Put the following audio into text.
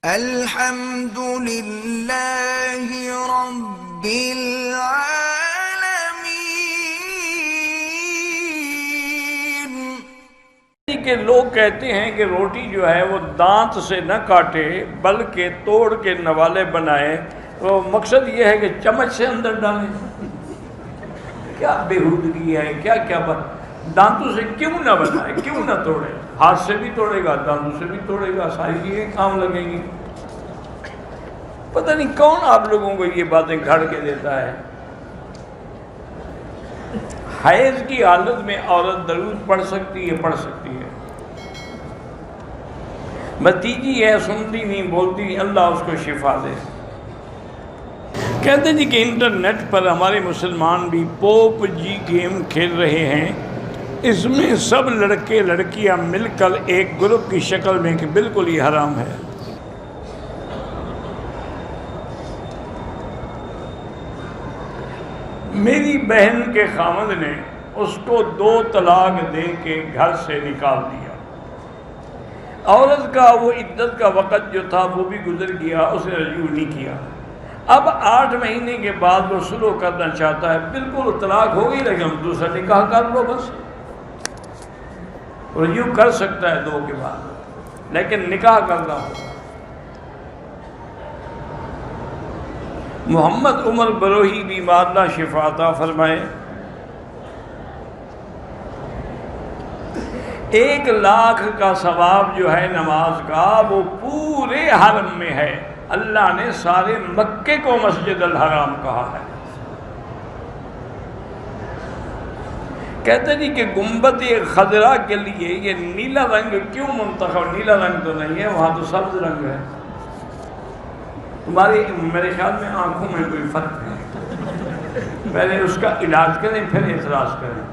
الحمد للہ رب العالمین۔ کہ لوگ کہتے ہیں کہ روٹی جو ہے وہ دانت سے نہ کاٹے بلکہ توڑ کے نوالے بنائے، تو مقصد یہ ہے کہ چمچ سے اندر ڈالیں۔ کیا بےہودگی ہے، کیا دانتوں سے کیوں نہ بنائے، کیوں نہ توڑے؟ ہاتھ سے بھی توڑے گا، دانتوں سے بھی توڑے گا، ساری چیزیں کام لگیں گی۔ پتہ نہیں کون آپ لوگوں کو یہ باتیں گھڑ کے دیتا ہے۔ حیض کی حالت میں عورت درود پڑھ سکتی ہے، پڑھ سکتی ہے۔ بھتیجی ہے، سنتی نہیں، بولتی نہیں، اللہ اس کو شفا دے۔ کہتے جی کہ انٹرنیٹ پر ہمارے مسلمان بھی پوپ جی گیم کھیل رہے ہیں، اس میں سب لڑکے لڑکیاں مل کر ایک گروپ کی شکل میں، کہ بالکل یہ حرام ہے۔ میری بہن کے خاوند نے اس کو 2 طلاق دے کے گھر سے نکال دیا۔ عورت کا وہ عدت کا وقت جو تھا وہ بھی گزر گیا، اس نے رجوع نہیں کیا۔ اب 8 مہینے کے بعد وہ سلوک کرنا چاہتا ہے، بالکل طلاق ہو گئی لیکن دوسرا نکاح کر لو، بس رجوع کر سکتا ہے 2 کے بعد، لیکن نکاح کرنا ہوگا۔ محمد عمر بروہی بیمار اللہ شفا عطا فرمائے، 1 لاکھ کا ثواب جو ہے نماز کا وہ پورے حرم میں ہے۔ اللہ نے سارے مکے کو مسجد الحرام کہا ہے۔ کہتے جی کہ گنبد خضرا کے لیے یہ نیلا رنگ کیوں منتخب؟ نیلا رنگ تو نہیں ہے، وہاں تو سبز رنگ ہے۔ تمہاری میرے خیال میں آنکھوں میں کوئی فرق ہے، پہلے اس کا علاج کریں پھر اعتراض کریں۔